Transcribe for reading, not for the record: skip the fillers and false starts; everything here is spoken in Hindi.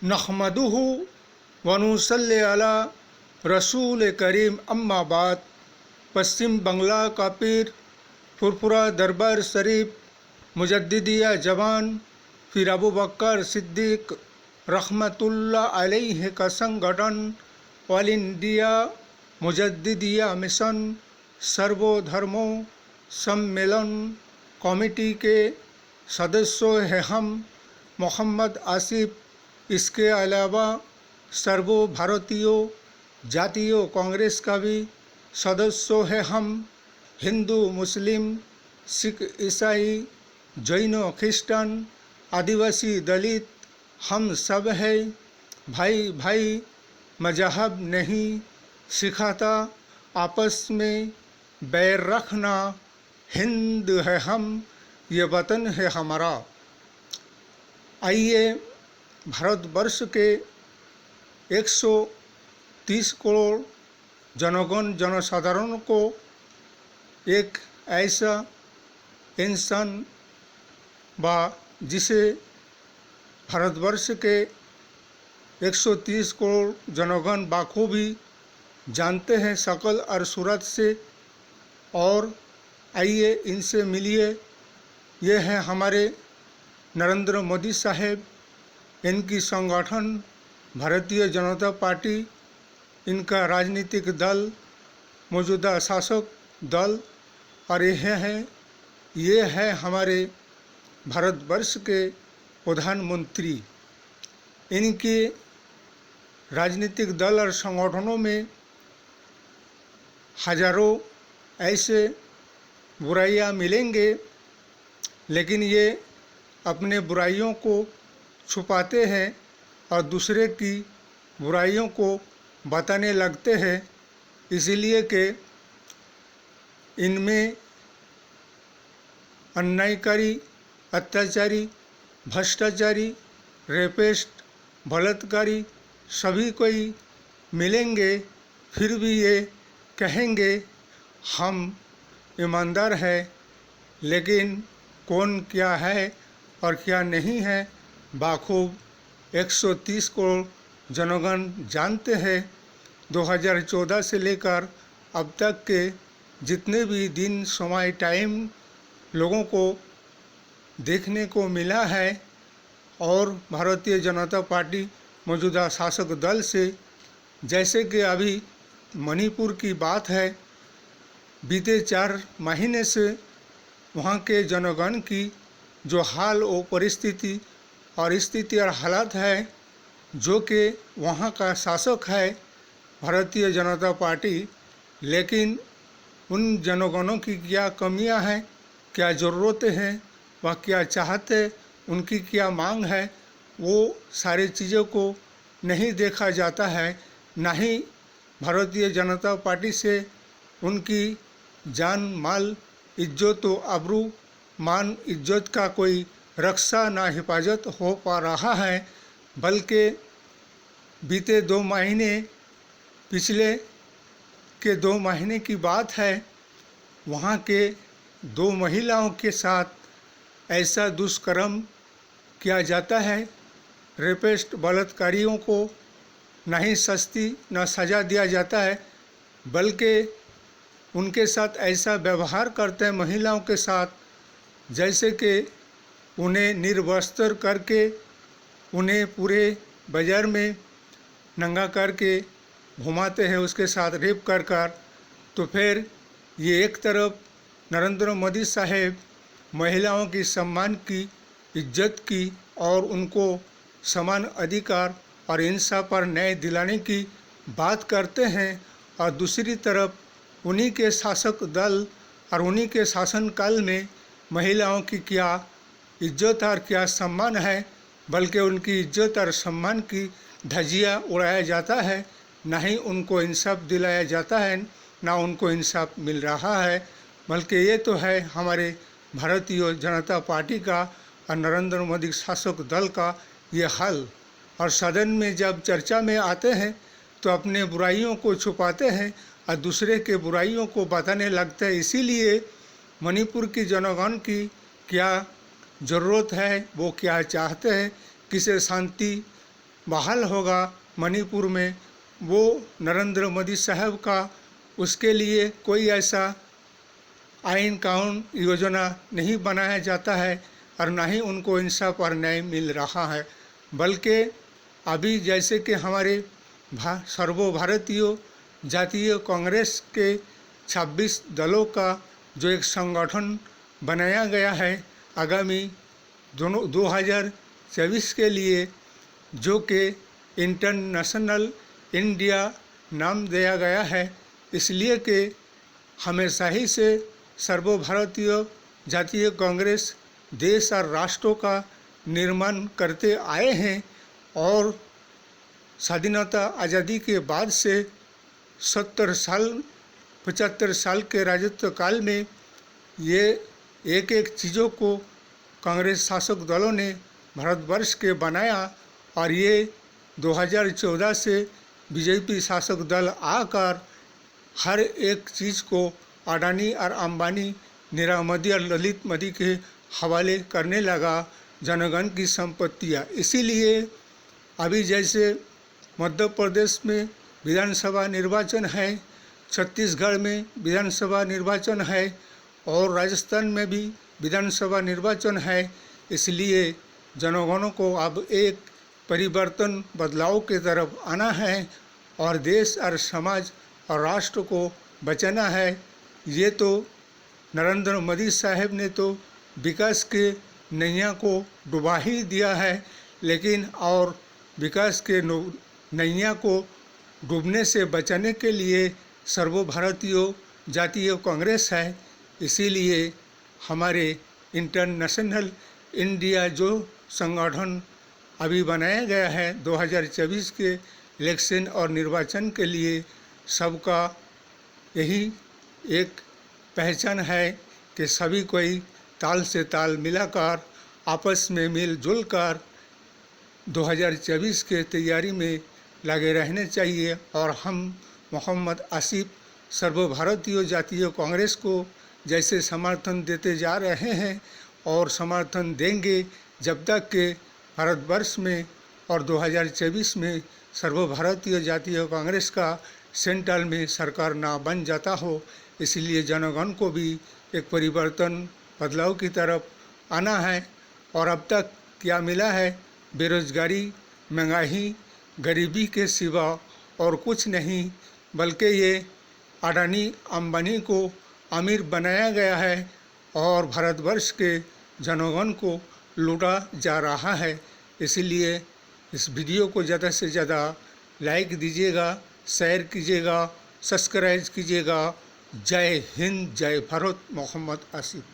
नहमदुहु व नुसल्ली अला रसूल करीम अम्मा बाद। पश्चिम बंगला का पीर फुरफुरा दरबार शरीफ मुजद्दिदिया जवान फिर अबू बकर सिद्दीक रहमतुल्लाह अलैहि का संगठन ऑल इंडिया मुजद्दिदिया मिशन सर्वधर्मों सम्मेलन कमेटी के सदस्यों हैं हम मोहम्मद आसिफ। इसके अलावा सर्व भारतीयों जातीय कांग्रेस का भी सदस्य है हम। हिंदू मुस्लिम सिख ईसाई जैन ख्रिस्टान आदिवासी दलित हम सब है भाई भाई। मजहब नहीं सिखाता आपस में बैर रखना। हिंद है हम ये वतन है हमारा। आइए भारतवर्ष के 130 करोड़ जनगण जनसाधारण को एक ऐसा इंसान जिसे भारतवर्ष के 130 करोड़ जनगण बाखूबी जानते हैं शकल और सूरत से। और आइए इनसे मिलिए। ये हैं हमारे नरेंद्र मोदी साहेब, इनकी संगठन भारतीय जनता पार्टी, इनका राजनीतिक दल मौजूदा शासक दल, और ये है हमारे भारतवर्ष के प्रधानमंत्री। इनके राजनीतिक दल और संगठनों में हजारों ऐसे बुराइयां मिलेंगे, लेकिन ये अपने बुराइयों को छुपाते हैं और दूसरे की बुराइयों को बताने लगते हैं, इसलिए कि इनमें अन्यायकारी, अत्याचारी, भ्रष्टाचारी, रेपिस्ट, बलात्कारी सभी कोई मिलेंगे। फिर भी ये कहेंगे हम ईमानदार है, लेकिन कौन क्या है और क्या नहीं है बाखूब 130 करोड़ जनगण जानते हैं। 2014 से लेकर अब तक के जितने भी दिन समय टाइम लोगों को देखने को मिला है, और भारतीय जनता पार्टी मौजूदा शासक दल से, जैसे कि अभी मणिपुर की बात है, बीते 4 महीने से वहाँ के जनगण की जो हाल और परिस्थिति और स्थिति और हालात है, जो कि वहाँ का शासक है भारतीय जनता पार्टी, लेकिन उन जनगणों की क्या कमियां हैं, क्या ज़रूरतें हैं, वह क्या चाहते, उनकी क्या मांग है, वो सारी चीज़ों को नहीं देखा जाता है। ना ही भारतीय जनता पार्टी से उनकी जान माल इज्जत व आबरू मान इज्जत का कोई रक्षा ना हिफाजत हो पा रहा है, बल्कि बीते 2 महीने, पिछले के 2 महीने की बात है, वहाँ के 2 महिलाओं के साथ ऐसा दुष्कर्म किया जाता है। रेपिस्ट बलात्कारियों को नहीं सस्ती न सज़ा दिया जाता है, बल्कि उनके साथ ऐसा व्यवहार करते हैं महिलाओं के साथ, जैसे कि उन्हें निर्वस्त्र करके, उन्हें पूरे बाज़ार में नंगा करके घुमाते हैं, उसके साथ रेप कर। तो फिर ये एक तरफ नरेंद्र मोदी साहेब महिलाओं की सम्मान की, इज्जत की और उनको समान अधिकार और इंसाफ पर न्याय दिलाने की बात करते हैं, और दूसरी तरफ उन्हीं के शासक दल और उन्हीं के शासनकाल में महिलाओं की क्या इज्जत और क्या सम्मान है, बल्कि उनकी इज्जत और सम्मान की धज्जियाँ उड़ाया जाता है। ना ही उनको इंसाफ दिलाया जाता है, ना उनको इंसाफ मिल रहा है, बल्कि ये तो है हमारे भारतीय जनता पार्टी का और नरेंद्र मोदी शासक दल का ये हाल। और सदन में जब चर्चा में आते हैं तो अपने बुराइयों को छुपाते हैं और दूसरे के बुराइयों को बताने लगते हैं। इसीलिए मणिपुर की जनगण की क्या ज़रूरत है, वो क्या चाहते हैं, किसे शांति बहाल होगा मणिपुर में, वो नरेंद्र मोदी साहब का उसके लिए कोई ऐसा आइन कानून योजना नहीं बनाया जाता है और ना ही उनको इंसाफ और न्याय मिल रहा है। बल्कि अभी जैसे कि हमारे सर्वभारतीय जातीय कांग्रेस के 26 दलों का जो एक संगठन बनाया गया है आगामी 2024 के लिए, जो कि इंटरनेशनल इंडिया नाम दिया गया है, इसलिए कि हमेशा ही से सर्वभारतीय जातीय कांग्रेस देश और राष्ट्रों का निर्माण करते आए हैं और स्वाधीनता आज़ादी के बाद से 75 साल के राजत्व काल में ये एक एक चीज़ों को कांग्रेस शासक दलों ने भारतवर्ष के बनाया और ये 2014 से बीजेपी शासक दल आकर हर एक चीज़ को अडानी और अंबानी, नीरव मोदी और ललित मोदी के हवाले करने लगा जनगण की संपत्तियाँ। इसीलिए अभी जैसे मध्य प्रदेश में विधानसभा निर्वाचन है, छत्तीसगढ़ में विधानसभा निर्वाचन है और राजस्थान में भी विधानसभा निर्वाचन है, इसलिए जनगणों को अब एक परिवर्तन बदलाव की तरफ आना है और देश और समाज और राष्ट्र को बचाना है। ये तो नरेंद्र मोदी साहब ने तो विकास के नैया को डुबा ही दिया है, लेकिन और विकास के नैया को डूबने से बचाने के लिए सर्वभारतीय जातीय कांग्रेस है। इसीलिए हमारे इंटरनेशनल इंडिया जो संगठन अभी बनाया गया है 2024 के इलेक्शन और निर्वाचन के लिए, सबका यही एक पहचान है कि सभी कोई ताल से ताल मिलाकर आपस में मिलजुल कर 2024 के तैयारी में लगे रहने चाहिए। और हम मोहम्मद आसिफ सर्वभारतीय जातीय कांग्रेस को जैसे समर्थन देते जा रहे हैं और समर्थन देंगे जब तक कि भारतवर्ष में और 2024 में सर्वभारतीय जातीय कांग्रेस का सेंट्रल में सरकार ना बन जाता हो। इसलिए जनगण को भी एक परिवर्तन बदलाव की तरफ आना है। और अब तक क्या मिला है? बेरोजगारी, महंगाई, गरीबी के सिवा और कुछ नहीं, बल्कि ये अडानी अंबानी को अमीर बनाया गया है और भारतवर्ष के जनगण को लूटा जा रहा है। इसलिए इस वीडियो को ज़्यादा से ज़्यादा लाइक दीजिएगा, शेयर कीजिएगा, सब्सक्राइब कीजिएगा। जय हिंद, जय भारत। मोहम्मद आसिफ।